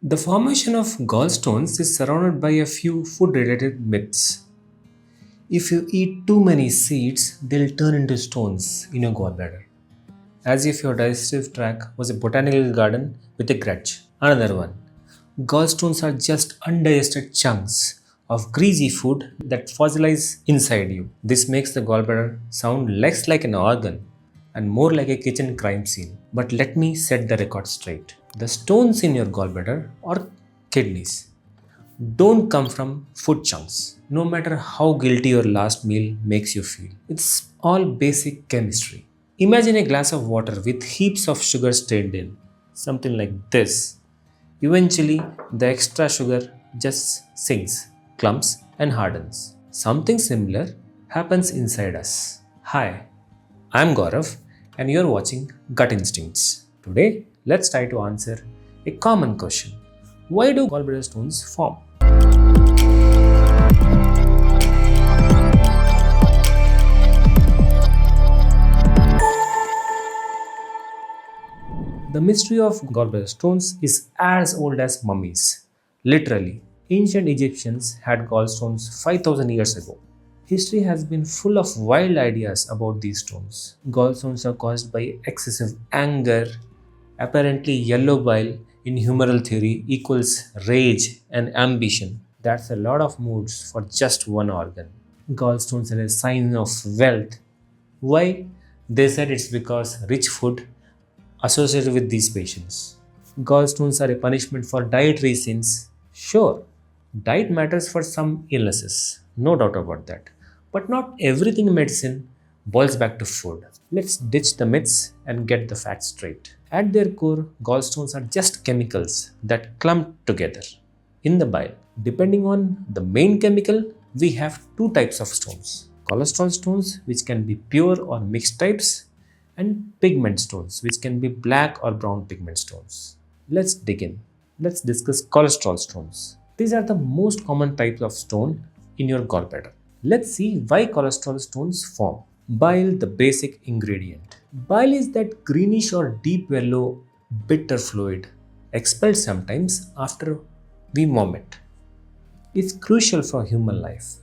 The formation of gallstones is surrounded by a few food related myths. If you eat too many seeds, they'll turn into stones in your gallbladder, as if your digestive tract was a botanical garden with a grudge. Another one, gallstones are just undigested chunks of greasy food that fossilize inside you. This makes the gallbladder sound less like an organ and more like a kitchen crime scene. But let me set the record straight. The stones in your gallbladder or kidneys don't come from food chunks, no matter how guilty your last meal makes you feel. It's all basic chemistry. Imagine a glass of water with heaps of sugar strained in, something like this. Eventually, the extra sugar just sinks, clumps, and hardens. Something similar happens inside us. Hi, I'm Gaurav, and you're watching Gut Instincts. Today, let's try to answer a common question: why do gallbladder stones form? The mystery of gallbladder stones is as old as mummies. Literally, ancient Egyptians had gallstones 5000 years ago. History has been full of wild ideas about these stones. Gallstones are caused by excessive anger. Apparently, yellow bile in humoral theory equals rage and ambition. That's a lot of moods for just one organ. Gallstones are a sign of wealth. Why? They said it's because rich food associated with these patients. Gallstones are a punishment for dietary sins. Sure, diet matters for some illnesses, no doubt about that. But not everything in medicine boils back to food. Let's ditch the myths and get the facts straight. At their core, gallstones are just chemicals that clump together in the bile. Depending on the main chemical, we have two types of stones: cholesterol stones, which can be pure or mixed types, and pigment stones, which can be black or brown pigment stones. Let's dig in. Let's discuss cholesterol stones. These are the most common types of stone in your gallbladder. Let's see why cholesterol stones form. Bile, the basic ingredient. Bile is that greenish or deep yellow bitter fluid expelled sometimes after we vomit. It's crucial for human life.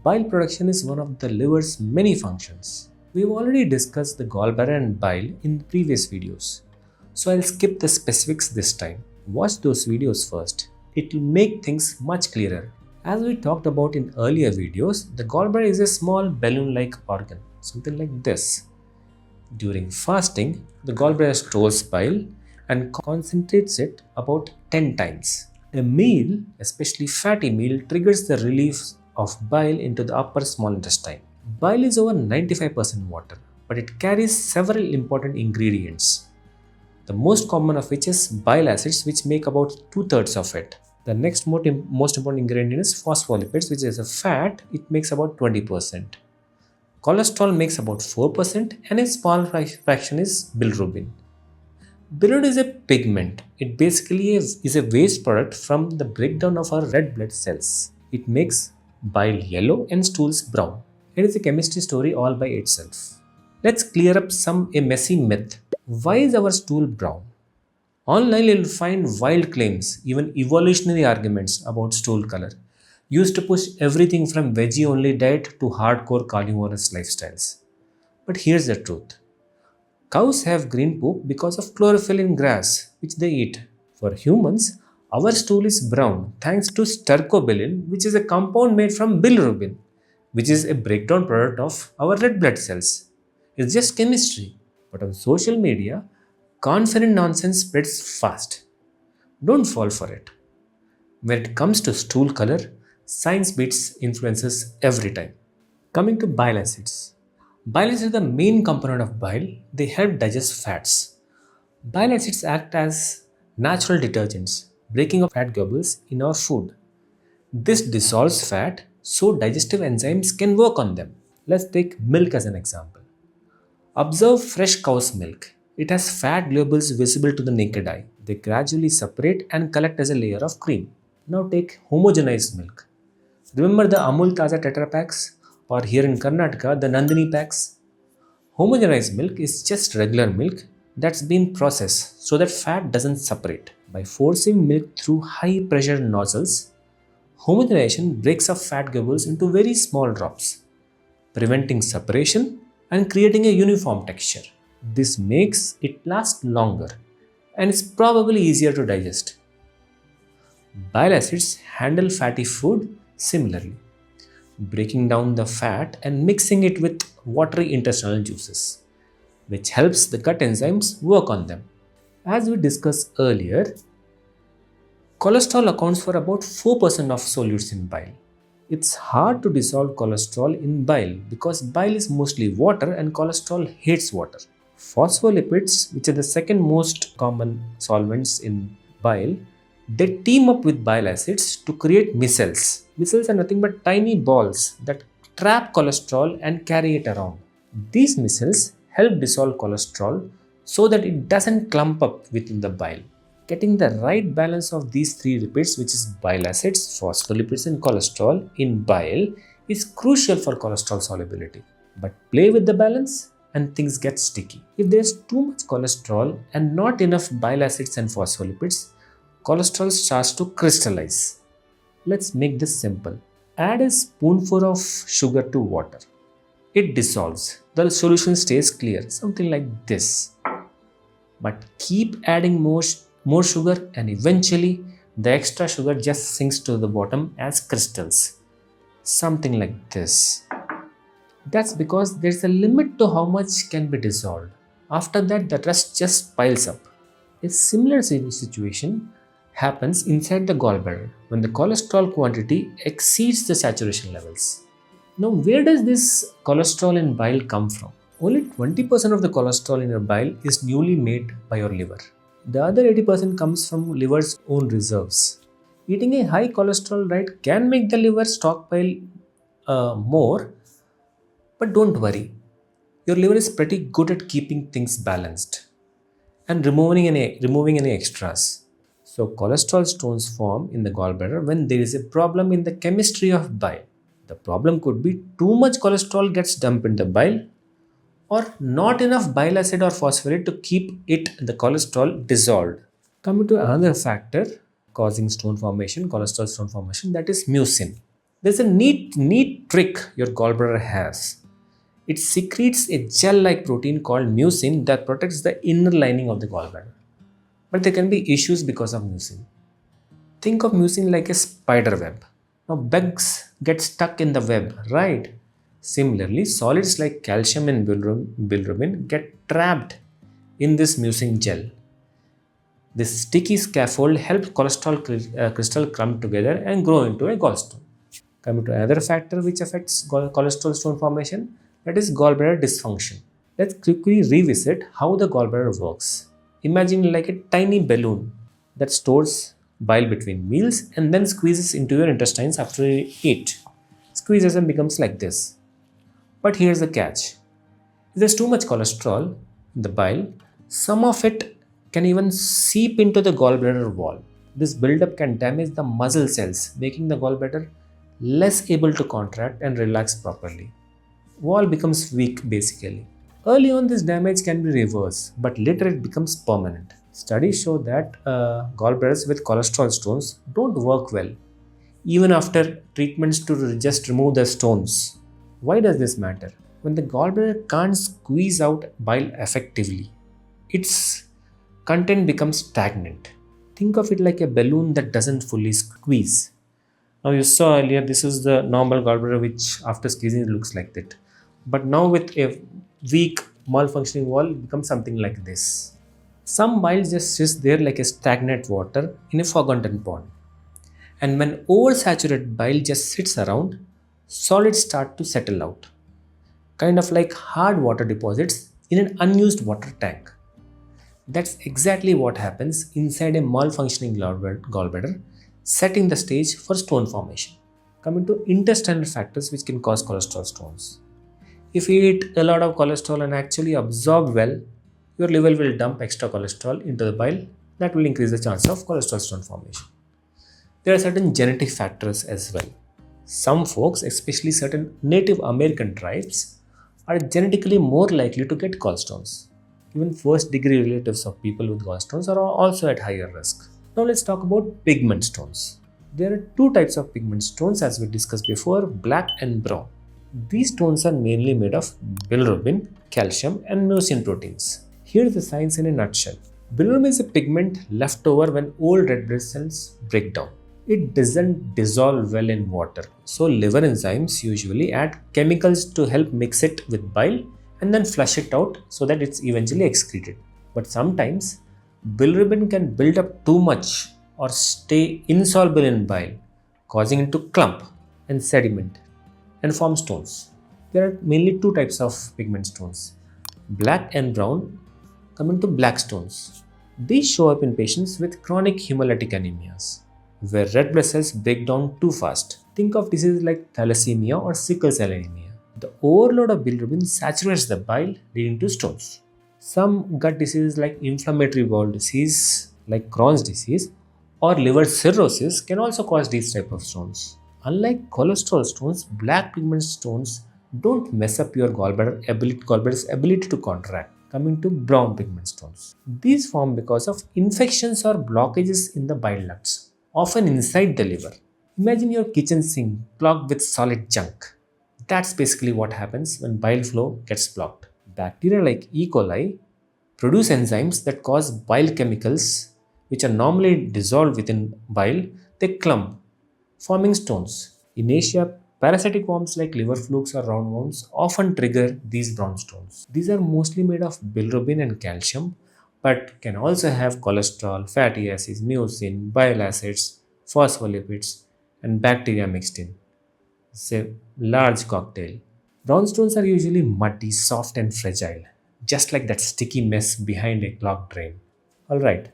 Bile production is one of the liver's many functions. We've already discussed the gallbladder and bile in the previous videos, so I'll skip the specifics this time. Watch those videos first. It will make things much clearer. As we talked about in earlier videos, the gallbladder is a small balloon-like organ, something like this. During fasting, the gallbladder stores bile and concentrates it about 10 times. A meal, especially fatty meal, triggers the release of bile into the upper small intestine. Bile is over 95% water, but it carries several important ingredients. The most common of which is bile acids, which make about 2/3 of it. The next most important ingredient is phospholipids, which is a fat. It makes about 20%. Cholesterol makes about 4%, and a small fraction is bilirubin. Bilirubin is a pigment. It basically is a waste product from the breakdown of our red blood cells. It makes bile yellow and stools brown. It is a chemistry story all by itself. Let's clear up a messy myth. Why is our stool brown? Online you'll find wild claims, even evolutionary arguments about stool color, used to push everything from veggie only diet to hardcore carnivorous lifestyles. But here's the truth. Cows have green poop because of chlorophyll in grass, which they eat. For humans, our stool is brown thanks to stercobilin, which is a compound made from bilirubin, which is a breakdown product of our red blood cells. It's just chemistry. But on social media, confident nonsense spreads fast. Don't fall for it. When it comes to stool color, science beats influences every time. Coming to bile acids. Bile acids are the main component of bile. They help digest fats. Bile acids act as natural detergents, breaking up fat globules in our food. This dissolves fat so digestive enzymes can work on them. Let's take milk as an example. Observe fresh cow's milk. It has fat globules visible to the naked eye. They gradually separate and collect as a layer of cream. Now take homogenized milk. Remember the Amul Taza Tetra packs, or here in Karnataka the Nandini packs? Homogenized milk is just regular milk that's been processed so that fat doesn't separate. By forcing milk through high pressure nozzles, homogenization breaks up fat globules into very small drops, preventing separation and creating a uniform texture. This makes it last longer and is probably easier to digest. Bile acids handle fatty food similarly, breaking down the fat and mixing it with watery intestinal juices, which helps the gut enzymes work on them. As we discussed earlier, cholesterol accounts for about 4% of solutes in bile. It's hard to dissolve cholesterol in bile because bile is mostly water and cholesterol hates water. Phospholipids, which are the second most common solvents in bile, they team up with bile acids to create micelles. Micelles are nothing but tiny balls that trap cholesterol and carry it around. These micelles help dissolve cholesterol so that it doesn't clump up within the bile. Getting the right balance of these three lipids, which is bile acids, phospholipids, and cholesterol in bile, is crucial for cholesterol solubility. But play with the balance and things get sticky. If there's too much cholesterol and not enough bile acids and phospholipids, cholesterol starts to crystallize. Let's make this simple. Add a spoonful of sugar to water. It dissolves. The solution stays clear, something like this. But keep adding more sugar and eventually the extra sugar just sinks to the bottom as crystals. Something like this. That's because there's a limit to how much can be dissolved. After that, the rest just piles up. A similar situation happens inside the gallbladder when the cholesterol quantity exceeds the saturation levels. Now, where does this cholesterol in bile come from? Only 20% of the cholesterol in your bile is newly made by your liver. The other 80% comes from liver's own reserves. Eating a high cholesterol diet can make the liver stockpile more, but don't worry. Your liver is pretty good at keeping things balanced and removing any extras. So cholesterol stones form in the gallbladder when there is a problem in the chemistry of bile. The problem could be too much cholesterol gets dumped in the bile or not enough bile acid or phosphorate to keep the cholesterol dissolved. Coming to another factor causing stone formation, cholesterol stone formation, that is mucin. There's a neat trick your gallbladder has. It secretes a gel-like protein called mucin that protects the inner lining of the gallbladder. But there can be issues because of mucin. Think of mucin like a spider web. Now bugs get stuck in the web, right? Similarly, solids like calcium and bilirubin get trapped in this mucin gel. This sticky scaffold helps cholesterol crystal clump together and grow into a gallstone. Coming to another factor which affects cholesterol stone formation, that is gallbladder dysfunction. Let's quickly revisit how the gallbladder works. Imagine like a tiny balloon that stores bile between meals and then squeezes into your intestines after you eat. Squeezes and becomes like this. But here's the catch. If there's too much cholesterol in the bile, some of it can even seep into the gallbladder wall. This buildup can damage the muscle cells, making the gallbladder less able to contract and relax properly. Wall becomes weak basically. Early on, this damage can be reversed, but later it becomes permanent. Studies show that gallbladders with cholesterol stones don't work well, even after treatments to just remove the stones. Why does this matter? When the gallbladder can't squeeze out bile effectively, its content becomes stagnant. Think of it like a balloon that doesn't fully squeeze. Now you saw earlier, this is the normal gallbladder which after squeezing it looks like that. But now with a weak malfunctioning wall, it becomes something like this. Some bile just sits there like a stagnant water in a forgotten pond. And when oversaturated bile just sits around, solids start to settle out. Kind of like hard water deposits in an unused water tank. That's exactly what happens inside a malfunctioning gallbladder, setting the stage for stone formation. Coming to intestinal factors which can cause cholesterol stones. If you eat a lot of cholesterol and actually absorb well, your liver will dump extra cholesterol into the bile. That will increase the chance of cholesterol stone formation. There are certain genetic factors as well. Some folks, especially certain Native American tribes, are genetically more likely to get gallstones. Even first degree relatives of people with gallstones are also at higher risk. Now let's talk about pigment stones. There are two types of pigment stones as we discussed before, black and brown. These stones are mainly made of bilirubin, calcium and mucin proteins. Here's the science in a nutshell. Bilirubin is a pigment left over when old red blood cells break down. It doesn't dissolve well in water, so liver enzymes usually add chemicals to help mix it with bile and then flush it out so that it's eventually excreted. But sometimes bilirubin can build up too much or stay insoluble in bile, causing it to clump and sediment and form stones. There are mainly two types of pigment stones, black and brown. Coming to black stones, these show up in patients with chronic hemolytic anemias, where red blood cells break down too fast. Think of diseases like thalassemia or sickle cell anemia. The overload of bilirubin saturates the bile, leading to stones. Some gut diseases like inflammatory bowel disease, like Crohn's disease, or liver cirrhosis can also cause these type of stones. Unlike cholesterol stones, black pigment stones don't mess up your gallbladder's ability to contract. Coming to brown pigment stones. These form because of infections or blockages in the bile ducts, often inside the liver. Imagine your kitchen sink clogged with solid junk. That's basically what happens when bile flow gets blocked. Bacteria like E. coli produce enzymes that cause bile chemicals, which are normally dissolved within bile, they clump, forming stones. In Asia, parasitic worms like liver flukes or roundworms often trigger these brown stones. These are mostly made of bilirubin and calcium, but can also have cholesterol, fatty acids, mucin, bile acids, phospholipids, and bacteria mixed in. It's a large cocktail. Brownstones are usually muddy, soft, and fragile, just like that sticky mess behind a clogged drain. Alright,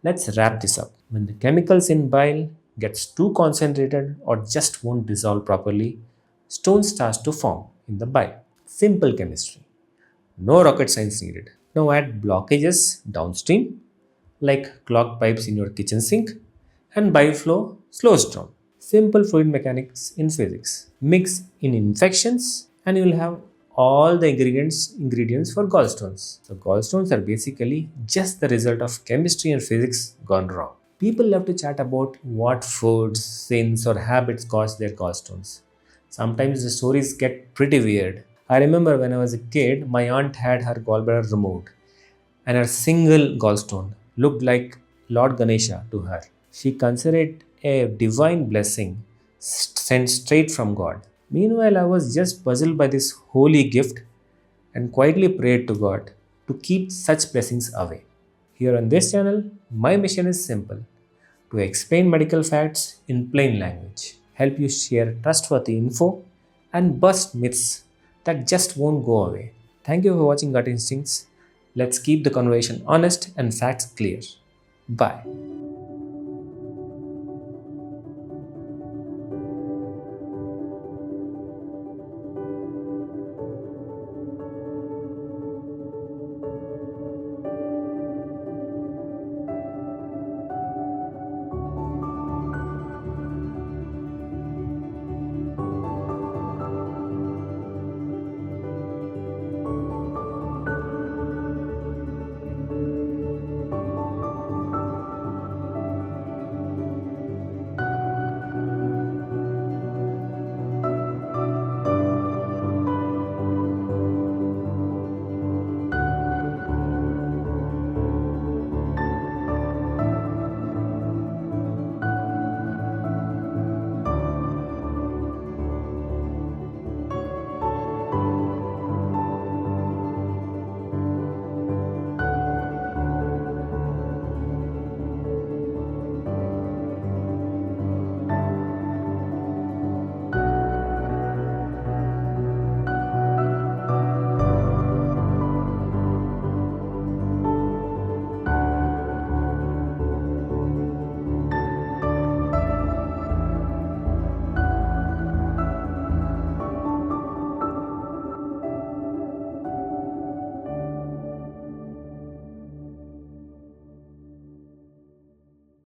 let's wrap this up. When the chemicals in bile gets too concentrated or just won't dissolve properly, stone starts to form in the bile. Simple chemistry. No rocket science needed. Now add blockages downstream, like clogged pipes in your kitchen sink, and bile flow slows down. Simple fluid mechanics in physics. Mix in infections, and you will have all the ingredients for gallstones. So gallstones are basically just the result of chemistry and physics gone wrong. People love to chat about what foods, sins, or habits cause their gallstones. Sometimes the stories get pretty weird. I remember when I was a kid, my aunt had her gallbladder removed, and her single gallstone looked like Lord Ganesha to her. She considered it a divine blessing sent straight from God. Meanwhile, I was just puzzled by this holy gift and quietly prayed to God to keep such blessings away. Here on this channel, my mission is simple: to explain medical facts in plain language, help you share trustworthy info, and bust myths that just won't go away. Thank you for watching Gut Instincts. Let's keep the conversation honest and facts clear. Bye.